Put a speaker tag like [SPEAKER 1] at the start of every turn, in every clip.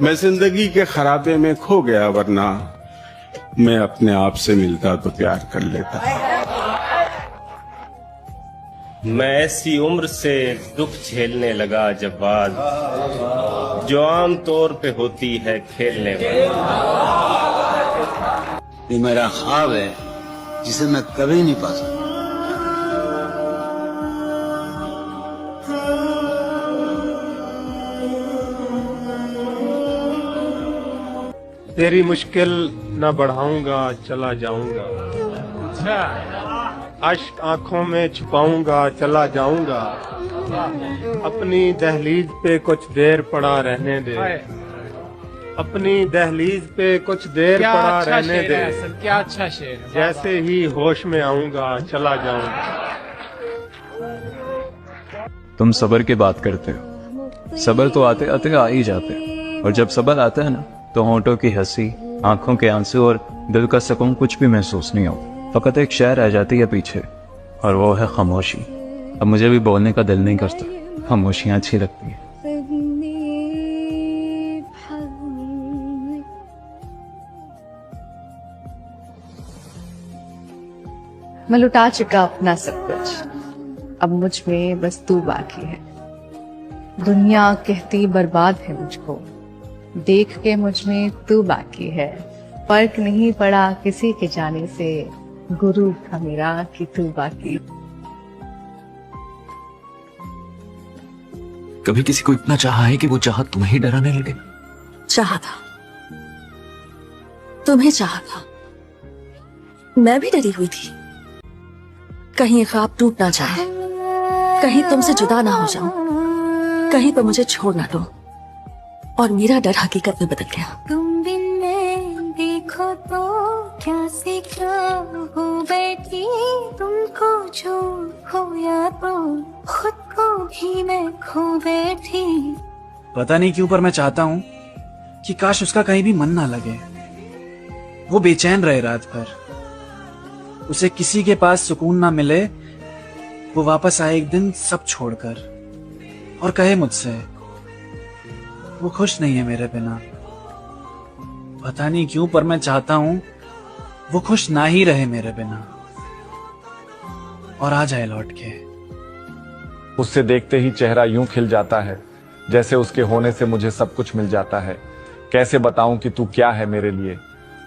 [SPEAKER 1] मैं जिंदगी के खराबे में खो गया, वरना मैं अपने आप से मिलता तो प्यार कर लेता।
[SPEAKER 2] मैं ऐसी उम्र से दुख झेलने लगा जब बात जो आम तौर पे होती है खेलने वाली।
[SPEAKER 3] ये मेरा ख्वाब है जिसे मैं कभी नहीं पा सकता।
[SPEAKER 4] तेरी मुश्किल न बढ़ाऊंगा, चला जाऊंगा। अश्क आंखों में छुपाऊंगा, चला जाऊंगा। अपनी दहलीज पे कुछ देर पड़ा रहने दे। अपनी दहलीज पे कुछ देर पड़ा रहने दे।
[SPEAKER 5] क्या अच्छा शेर है।
[SPEAKER 4] जैसे ही होश में आऊंगा, चला जाऊंगा।
[SPEAKER 6] तुम सबर की बात करते हो। सबर तो आते आते आ ही जाते हैं, और जब सबर आता है ना तो होंठों की हंसी, आंखों के आंसू और दिल का सुकून कुछ भी महसूस नहीं होता। फकत एक शय रह जाती है पीछे, और वो है खामोशी। अब मुझे भी बोलने का दिल नहीं करता, खामोशियां अच्छी लगती है।
[SPEAKER 7] मैं लुटा चुका अपना सब कुछ, अब मुझ में बस तू बाकी है। दुनिया कहती बर्बाद है मुझको, देख के मुझ में तू बाकी है। फर्क नहीं पड़ा किसी के जाने से, गुरु था मेरा कि तू बाकी।
[SPEAKER 8] कभी किसी को इतना चाहा है कि वो चाहा तुम्हें ही डराने लगे?
[SPEAKER 9] चाहा था, तुम्हें चाहा था। मैं भी डरी हुई थी, कहीं ख्वाब टूट ना जाए, कहीं तुमसे जुदा ना हो जाऊं, कहीं पर मुझे छोड़ ना दो। और मेरा डर हकीकत में बदल गया।
[SPEAKER 10] तुम बिन मैं देखो तो क्या से क्या हो बैठी, तुमको जो खोया तो खुद को भी मैं खो बैठी।
[SPEAKER 5] पता नहीं क्यों पर मैं चाहता हूँ कि काश उसका कहीं भी मन ना लगे। वो बेचैन रहे रात भर, उसे किसी के पास सुकून ना मिले। वो वापस आए एक दिन सब छोड़कर और कहे मुझसे वो खुश नहीं है मेरे बिना। पता नहीं क्यों पर मैं चाहता हूं वो खुश ना ही रहे मेरे बिना, और आ जाए लौट के।
[SPEAKER 11] उससे देखते ही चेहरा यूं खिल जाता है जैसे उसके होने से मुझे सब कुछ मिल जाता है। कैसे बताऊं कि तू क्या है मेरे लिए,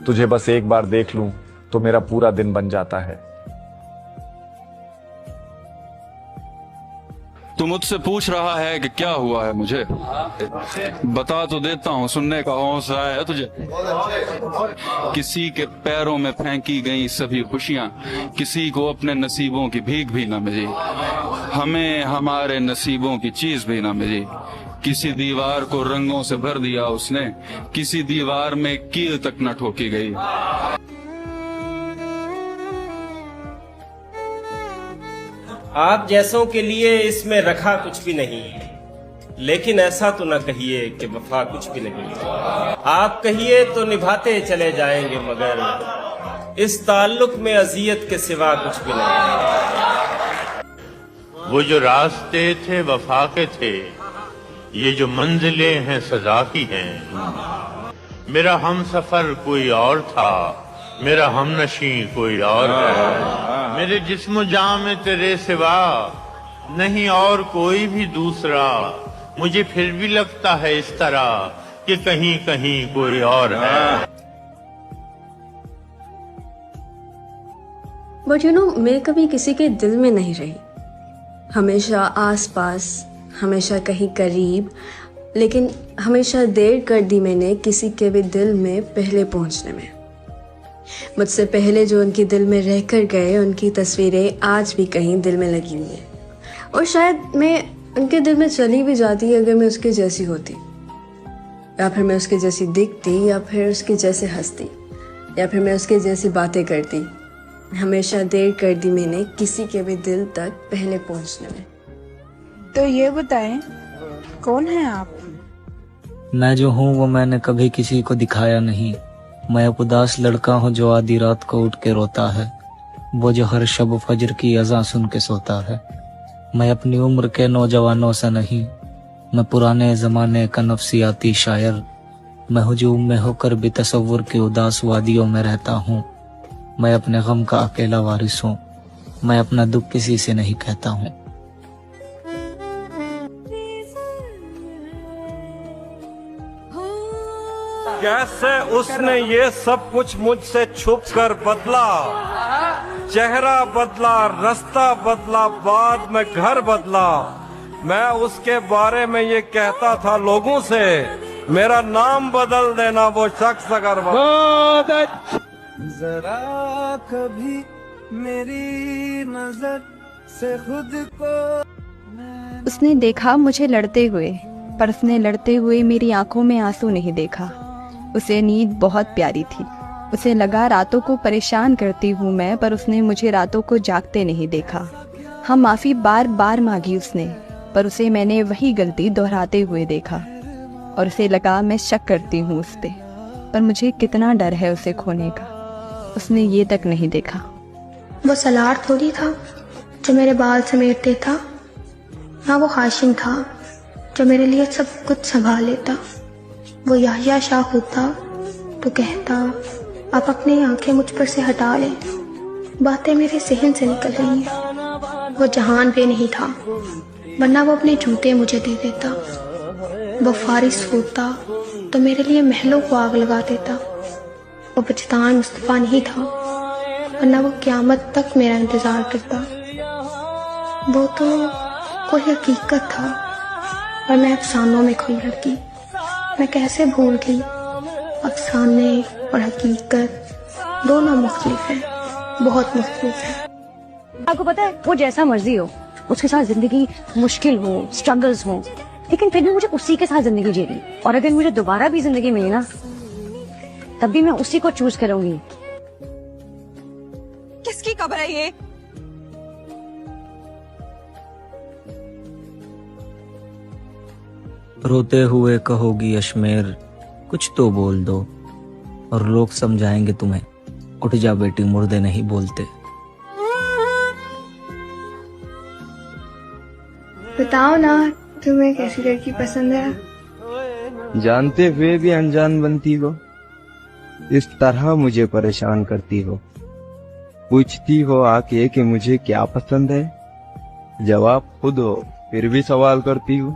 [SPEAKER 11] तुझे बस एक बार देख लूं तो मेरा पूरा दिन बन जाता है।
[SPEAKER 12] तू मुझसे पूछ रहा है कि क्या हुआ है मुझे, बता तो देता हूँ, सुनने का हौसला है तुझे। किसी के पैरों में फेंकी गई सभी खुशियाँ, किसी को अपने नसीबों की भीख भी न मिली, हमें हमारे नसीबों की चीज भी न मिली। किसी दीवार को रंगों से भर दिया उसने, किसी दीवार में कील तक न ठोकी गई।
[SPEAKER 2] आप जैसों के लिए इसमें रखा कुछ भी नहीं, लेकिन ऐसा तो न कहिए कि वफा कुछ भी नहीं। आप कहिए तो निभाते चले जाएंगे, मगर इस ताल्लुक में अजियत के सिवा कुछ भी नहीं।
[SPEAKER 13] वो जो रास्ते थे वफा के थे, ये जो मंजिलें हैं सजा की हैं। मेरा हम सफर कोई और था, मेरा हमनशी कोई और है। मेरे जिस्म जान में तेरे सिवा नहीं और कोई भी दूसरा। मुझे फिर भी लगता है इस तरह कि कहीं कहीं कोई और है।
[SPEAKER 9] बट यू नो, मैं कभी किसी के दिल में नहीं रही। हमेशा आस पास, हमेशा कहीं करीब, लेकिन हमेशा देर कर दी मैंने किसी के भी दिल में पहले पहुंचने में। मुझसे पहले जो उनके दिल में रहकर गए, उनकी तस्वीरें आज भी कहीं दिल में लगी हुई हैं। और शायद मैं उनके दिल में चली भी जाती अगर मैं उसके जैसी होती, या फिर मैं उसके जैसी दिखती, या फिर उसके जैसे हंसती, या फिर मैं उसके जैसी बातें करती। हमेशा देर कर दी मैंने किसी के भी दिल तक पहले पहुंचने में।
[SPEAKER 14] तो ये बताएं, कौन है आप?
[SPEAKER 15] मैं जो हूँ वो मैंने कभी किसी को दिखाया नहीं। मैं एक उदास लड़का हूँ जो आधी रात को उठ के रोता है, वो जो हर शब फजर की अज़ान सुन के सोता है। मैं अपनी उम्र के नौजवानों से नहीं, मैं पुराने जमाने का नफसियाती शायर, मैं हुजूम में होकर भी तसव्वुर के उदास वादियों में रहता हूँ। मैं अपने गम का अकेला वारिस हूँ। मैं अपना दुख किसी से नहीं कहता हूँ।
[SPEAKER 4] कैसे उसने ये सब कुछ मुझसे छुप कर बदला, चेहरा बदला, रास्ता बदला, बाद में घर बदला। मैं उसके बारे में ये कहता था लोगों से, मेरा नाम बदल देना वो शख्स अगर
[SPEAKER 16] जरा कभी मेरी नजर से खुद को।
[SPEAKER 17] उसने देखा मुझे लड़ते हुए, पर उसने लड़ते हुए मेरी आंखों में आंसू नहीं देखा। उसे नींद बहुत प्यारी थी। उसे लगा रातों को परेशान करती हूँ मैं, पर उसने मुझे रातों को जागते नहीं देखा। हम माफ़ी बार बार मांगी उसने, पर उसे मैंने वही गलती दोहराते हुए देखा और उसे लगा मैं शक करती हूँ उस पे, पर मुझे कितना डर है उसे खोने का। उसने ये तक नहीं देखा।
[SPEAKER 18] वो सलार थोड़ी था जो मेरे बाल समेटते था, ना वो हाशिम था जो मेरे लिए सब कुछ संभाल लेता। वो याहिया शाह होता तो कहता आप अपनी आंखें मुझ पर से हटा लें, बातें मेरे सहन से निकल रही हैं। वो जहान पे नहीं था, वरना वो अपने जूते मुझे दे देता। वो फारिस होता तो मेरे लिए महलों को आग लगा देता। वो बचतान मुस्तफ़ा नहीं था, वरना वो क़यामत तक मेरा इंतज़ार करता। वो तो कोई हकीकत था और मैं अफसानों में खोई लड़की। मैं कैसे भूल गई, अफसाने और हकीकत दोनों मुख्तलिफ हैं, बहुत मुख्तलिफ हैं।
[SPEAKER 19] आपको पता है, वो जैसा मर्जी हो, उसके साथ जिंदगी मुश्किल हो, स्ट्रगल्स हो, लेकिन फिर भी मुझे उसी के साथ जिंदगी जीनी। और अगर मुझे दोबारा भी जिंदगी मिली ना, तब भी मैं उसी को चूज करूंगी।
[SPEAKER 14] किसकी खबर है ये?
[SPEAKER 15] रोते हुए कहोगी अशमेर, कुछ तो बोल दो और लोग समझाएंगे तुम्हें। उठ जा बेटी, मुर्दे नहीं बोलते।
[SPEAKER 18] बताओ ना, तुम्हें कैसी लड़की पसंद है?
[SPEAKER 20] जानते हुए भी अनजान बनती हो, इस तरह मुझे परेशान करती हो। पूछती हो आके कि मुझे क्या पसंद है, जवाब खुद हो फिर भी सवाल करती हो।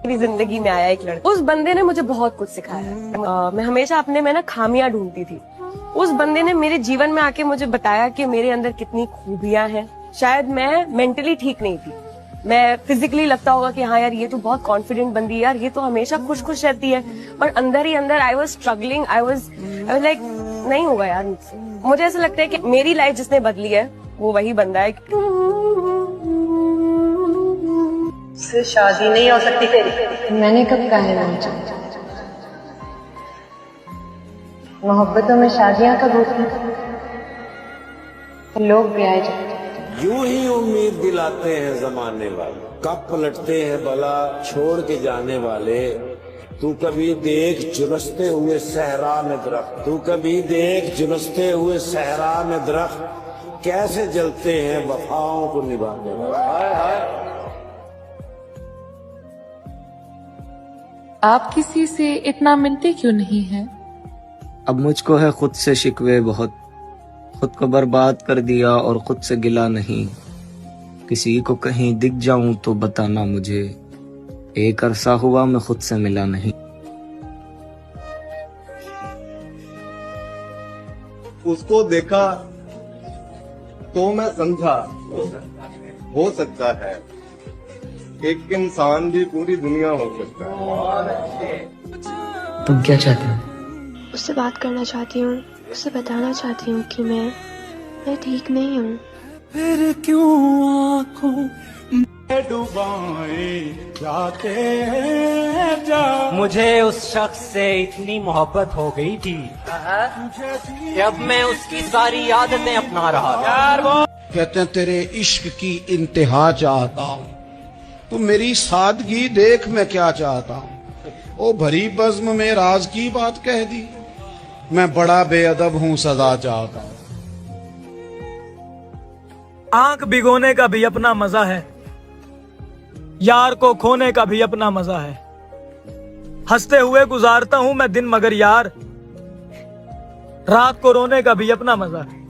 [SPEAKER 21] मेरी जिंदगी में आया एक लड़का, उस बंदे ने मुझे बहुत कुछ सिखाया। मैं हमेशा अपने में ना खामियां ढूंढती थी। उस बंदे ने मेरे जीवन में आके मुझे बताया कि मेरे अंदर कितनी खूबियां हैं। शायद मैं मेंटली ठीक नहीं थी, मैं फिजिकली लगता होगा कि हाँ यार ये तो बहुत कॉन्फिडेंट बंदी है यार, ये तो हमेशा खुश खुश रहती है, पर अंदर ही अंदर I was struggling. I was like नहीं होगा यार मुझसे। मुझे ऐसा लगता है कि मेरी लाइफ जिसने बदली है वो वही बंदा है।
[SPEAKER 22] से शादी नहीं हो सकती तेरी।
[SPEAKER 19] मैंने कब कहा है मुझे? मोहब्बतों में शादियां कब होती हैं? लोग भी आए जाते हैं।
[SPEAKER 23] यूं ही उम्मीद दिलाते हैं जमाने वाले, कब पलटते हैं भला छोड़ के जाने वाले। तू कभी देख जुलसते हुए सहरा में दरख्त, तू कभी देख जुलसते हुए सहरा में दरख्त, कैसे जलते हैं वफाओं को निभाने वाले।
[SPEAKER 24] आप किसी से इतना मिलते क्यों नहीं हैं?
[SPEAKER 15] अब मुझको है खुद से शिकवे बहुत, खुद को बर्बाद कर दिया और खुद से गिला नहीं। किसी को कहीं दिख जाऊं तो बताना मुझे, एक अरसा हुआ मैं खुद से मिला नहीं।
[SPEAKER 25] उसको देखा तो मैं समझा हो सकता है एक इंसान भी पूरी दुनिया हो सकता है।
[SPEAKER 15] तुम क्या चाहते हो?
[SPEAKER 18] उससे बात करना चाहती हूँ, उससे बताना चाहती हूँ कि मैं ठीक नहीं हूँ।
[SPEAKER 16] फिर क्यों आँखों में डुबाए जाते हैं जा।
[SPEAKER 26] मुझे उस शख्स से इतनी मोहब्बत हो गई थी कि अब मैं उसकी सारी आदतें अपना रहा यार। वो
[SPEAKER 27] कहते हैं तेरे इश्क की इंतहा चाहता हूँ, तू मेरी सादगी देख मैं क्या चाहता हूँ। ओ भरी बज़्म में राज की बात कह दी, मैं बड़ा बेअदब हूँ सजा चाहता हूँ।
[SPEAKER 28] आंख भिगोने का भी अपना मजा है, यार को खोने का भी अपना मजा है। हंसते हुए गुजारता हूँ मैं दिन, मगर यार रात को रोने का भी अपना मजा है।